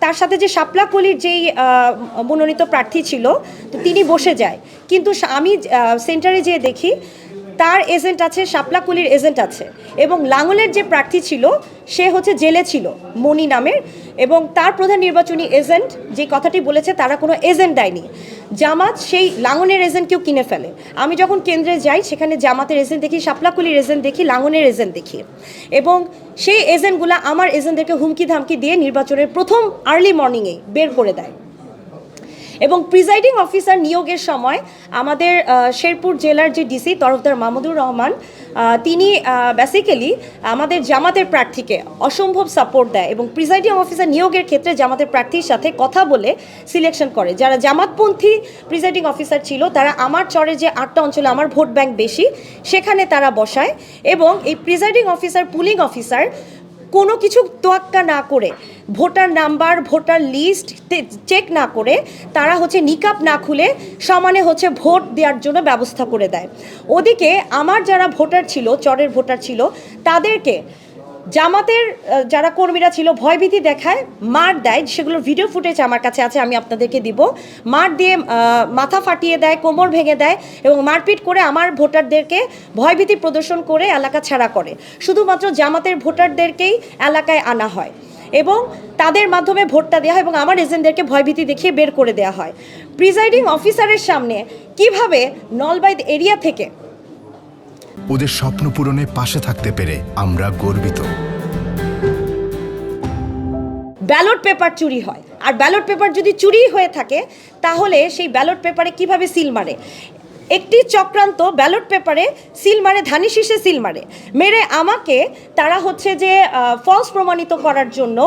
তার সাথে যে শাপলা কলির যেই মনোনীত প্রার্থী ছিল তো তিনি বসে যায়, কিন্তু আমি সেন্টারে যেয়ে দেখি তার এজেন্ট আছে, শাপলা কলির এজেন্ট আছে, এবং লাঙ্গলের যে প্রার্থী ছিল সে হচ্ছে জেলে ছিল মনি নামের, এবং তার প্রধান নির্বাচনী এজেন্ট যে কথাটি বলেছে তারা কোনো এজেন্ট দেয়নি। জামাত সেই লাঙ্গনের এজেন্টকেও কিনে ফেলে। আমি যখন কেন্দ্রে যাই সেখানে জামাতের এজেন্ট দেখি, শাপলাকুলির এজেন্ট দেখি, লাঙ্গনের এজেন্ট দেখি, এবং সেই এজেন্টগুলো আমার এজেন্টদেরকে হুমকি ধামকি দিয়ে নির্বাচনের প্রথম আর্লি মর্নিংয়ে বের করে দেয়। এবং প্রিজাইডিং অফিসার নিয়োগের সময় আমাদের শেরপুর জেলার যে ডিসি তরফদার মাহমুদুর রহমান তিনি বেসিক্যালি আমাদের জামাতের প্রার্থীকে অসম্ভব সাপোর্ট দেয় এবং প্রিজাইডিং অফিসার নিয়োগের ক্ষেত্রে জামাতের প্রার্থীর সাথে কথা বলে সিলেকশন করে। যারা জামাতপন্থী প্রিজাইডিং অফিসার ছিল তারা আমার চরে যে 8টা অঞ্চলে আমার ভোট ব্যাংক বেশি সেখানে তারা বসায়, এবং এই প্রিজাইডিং অফিসার পুলিং অফিসার কোনো কিছু তোয়াক্কা না করে, voter number voter list check না করে তারা হচ্ছে নিকাব না খুলে সমানে হচ্ছে ভোট দেওয়ার জন্য ব্যবস্থা করে দেয়। ওদিকে আমার যারা ভোটার ছিল, চরের ভোটার ছিল, তাদেরকে জামাতের যারা কর্মীরা ছিল ভয়ভীতি দেখায়, মার দেয়, সেগুলোর ভিডিও ফুটেজ আমার কাছে আছে, আমি আপনাদেরকে দিব। মার দিয়ে মাথা ফাটিয়ে দেয়, কোমর ভেঙে দেয় এবং মারপিট করে আমার ভোটারদেরকে ভয়ভীতি প্রদর্শন করে এলাকা ছাড়া করে। শুধুমাত্র জামাতের ভোটারদেরকেই এলাকায় আনা হয় এবং তাদের মাধ্যমে ভোটটা দেওয়া হয় এবং আমার এজেন্টদেরকে ভয়ভীতি দেখিয়ে বের করে দেওয়া হয়। প্রিজাইডিং অফিসারের সামনে কিভাবে নলবাইদ এরিয়া থেকে ওদের স্বপ্ন পূরণে পাশে থাকতে পেরে আমরা গর্বিত। ব্যালট পেপার চুরি হয়, আর ব্যালট পেপার যদি চুরি হয়ে থাকে তাহলে সেই ব্যালট পেপারে কিভাবে সিল মারে? একটি চক্রান্ত ব্যালট পেপারে সিল মারে, ধানি শীষে সিল মারে, মেরে আমাকে তারা হচ্ছে যে ফলস প্রমাণিত করার জন্য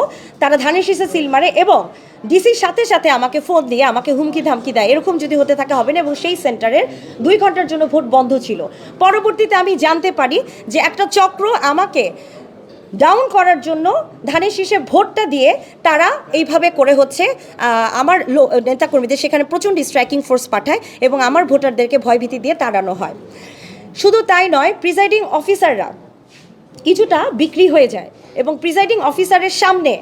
তারা ধানি শীষে সিল মারে এবং ডিসির সাথে সাথে আমাকে ফোন দিয়ে আমাকে হুমকি ধামকি দেয়। এরকম যদি হতে থাকে হবে না, এবং সেই সেন্টারের 2 ঘন্টার জন্য ভোট বন্ধ ছিল। পরবর্তীতে আমি জানতে পারি যে একটা চক্র আমাকে ডাউন করার জন্য ধানের শীষে ভোটটা দিয়ে তারা এইভাবে করে হচ্ছে আমার নেতাকর্মীদের সেখানে প্রচণ্ড স্ট্রাইকিং ফোর্স পাঠায় এবং আমার ভোটারদেরকে ভয়ভীতি দিয়ে তাড়ানো হয়। শুধু তাই নয়, প্রিজাইডিং অফিসাররা কিছুটা বিক্রি হয়ে যায় এবং প্রিজাইডিং অফিসারের সামনে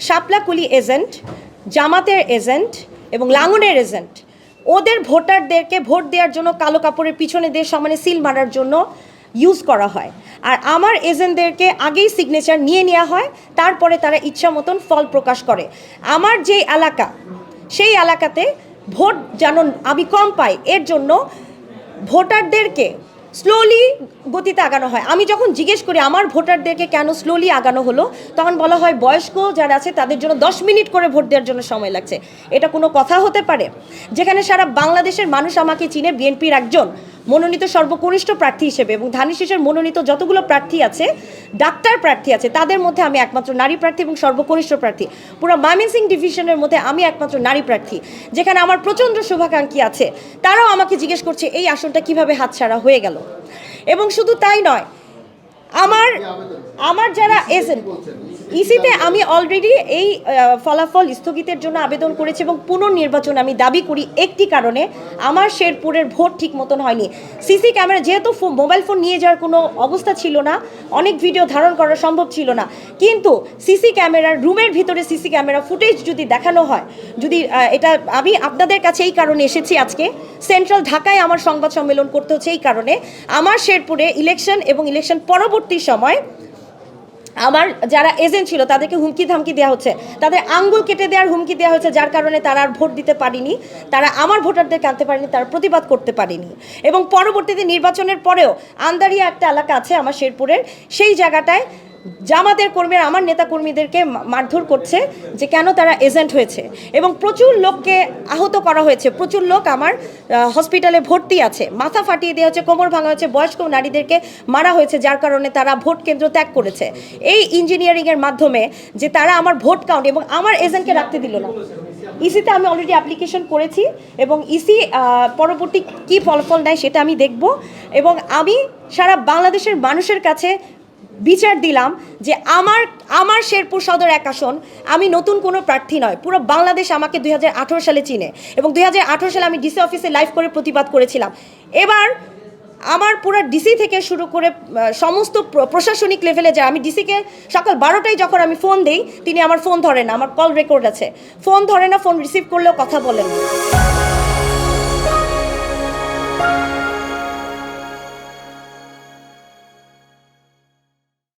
শাপলাকুলি এজেন্ট, জামাতের এজেন্ট এবং লাঙ্গনের এজেন্ট ওদের ভোটারদেরকে ভোট দেওয়ার জন্য কালো কাপড়ের পিছনে দিয়ে সমানে সিল মারার জন্য ইউজ করা হয়। আর আমার এজেন্টদেরকে আগেই সিগনেচার নিয়ে নেওয়া হয়, তারপরে তারা ইচ্ছা মতন ফল প্রকাশ করে। আমার যে এলাকা সেই এলাকাতে ভোট যেন আমি কম পাই এর জন্য ভোটারদেরকে স্লোলি গতিতে আগানো হয়। আমি যখন জিজ্ঞেস করি আমার ভোটারদেরকে কেন স্লোলি আগানো হলো, তখন বলা হয় বয়স্ক যারা আছে তাদের জন্য 10 মিনিট করে ভোট দেওয়ার জন্য সময় লাগছে। এটা কোনো কথা হতে পারে? যেখানে সারা বাংলাদেশের মানুষ আমাকে চিনে বিএনপির একজন মনোনীত সর্বকনিষ্ঠ প্রার্থী হিসেবে, এবং ধানের শীষের মনোনীত যতগুলো প্রার্থী আছে, ডাক্তার প্রার্থী আছে, তাদের মধ্যে আমি একমাত্র নারী প্রার্থী এবং সর্বকনিষ্ঠ প্রার্থী। পুরো ময়মনসিংহ ডিভিশনের মধ্যে আমি একমাত্র নারী প্রার্থী, যেখানে আমার প্রচণ্ড শুভাকাঙ্ক্ষী আছে। তারাও আমাকে জিজ্ঞেস করছে এই আসনটা কিভাবে হাতছাড়া হয়ে গেল। এবং শুধু তাই নয়, আমার যারা এজেন্ট ইসিতে আমি অলরেডি এই ফলাফল স্থগিতের জন্য আবেদন করেছি এবং পুনর্নির্বাচন আমি দাবি করি একটি কারণে, আমার শেরপুরের ভোট ঠিক মতন হয়নি। সিসি ক্যামেরা যেহেতু মোবাইল ফোন নিয়ে যাওয়ার কোনো অবস্থা ছিল না, অনেক ভিডিও ধারণ করা সম্ভব ছিল না, কিন্তু সিসি ক্যামেরার রুমের ভিতরে সিসি ক্যামেরা ফুটেজ যদি দেখানো হয়, যদি এটা আমি আপনাদের কাছে এই কারণে এসেছি আজকে সেন্ট্রাল ঢাকায় আমার সংবাদ সম্মেলন করতে হচ্ছে এই কারণে, আমার শেরপুরে ইলেকশন এবং ইলেকশন পরবর্তী সময় আমার যারা এজেন্ট ছিল তাদেরকে হুমকি ধামকি দেওয়া হচ্ছে, তাদের আঙ্গুল কেটে দেওয়ার হুমকি দেওয়া হচ্ছে, যার কারণে তারা আর ভোট দিতে পারেনি, তারা আমার ভোটারদেরকে আনতে পারেনি, তারা প্রতিবাদ করতে পারেনি। এবং পরবর্তীতে নির্বাচনের পরেও আন্দারিয়া একটা এলাকা আছে আমার শেরপুরের, সেই জায়গাটায় জামাতের কর্মীরা আমার নেতা কর্মীদেরকে মারধর করছে যে কেন তারা এজেন্ট হয়েছে, এবং প্রচুর লোককে আহত করা হয়েছে, প্রচুর লোক আমার হসপিটালে ভর্তি আছে, মাথা ফাটিয়ে দেওয়া হচ্ছে, কোমর ভাঙা হয়েছে, বয়স্ক নারীদেরকে মারা হয়েছে, যার কারণে তারা ভোট কেন্দ্র ত্যাগ করেছে এই ইঞ্জিনিয়ারিংয়ের মাধ্যমে, যে তারা আমার ভোট কাউন্ট এবং আমার এজেন্টকে রাখতে দিল না। ইসিতে আমি অলরেডি অ্যাপ্লিকেশন করেছি এবং ইসি পরবর্তী কী ফলাফল নেয় সেটা আমি দেখব, এবং আমি সারা বাংলাদেশের মানুষের কাছে বিচার দিলাম যে আমার শেরপুর সদর 1 আসন, আমি নতুন কোনো প্রার্থী নয়, পুরো বাংলাদেশ আমাকে 2018 সালে চিনে এবং 2018 সালে আমি ডিসি অফিসে লাইভ করে প্রতিবাদ করেছিলাম। এবার আমার পুরো ডিসি থেকে শুরু করে সমস্ত প্রশাসনিক লেভেলে যায়। আমি ডিসিকে সকাল 12টায় যখন আমি ফোন দিই, তিনি আমার ফোন ধরেন না, আমার কল রেকর্ড আছে, ফোন ধরে না, ফোন রিসিভ করলেও কথা বলেন না।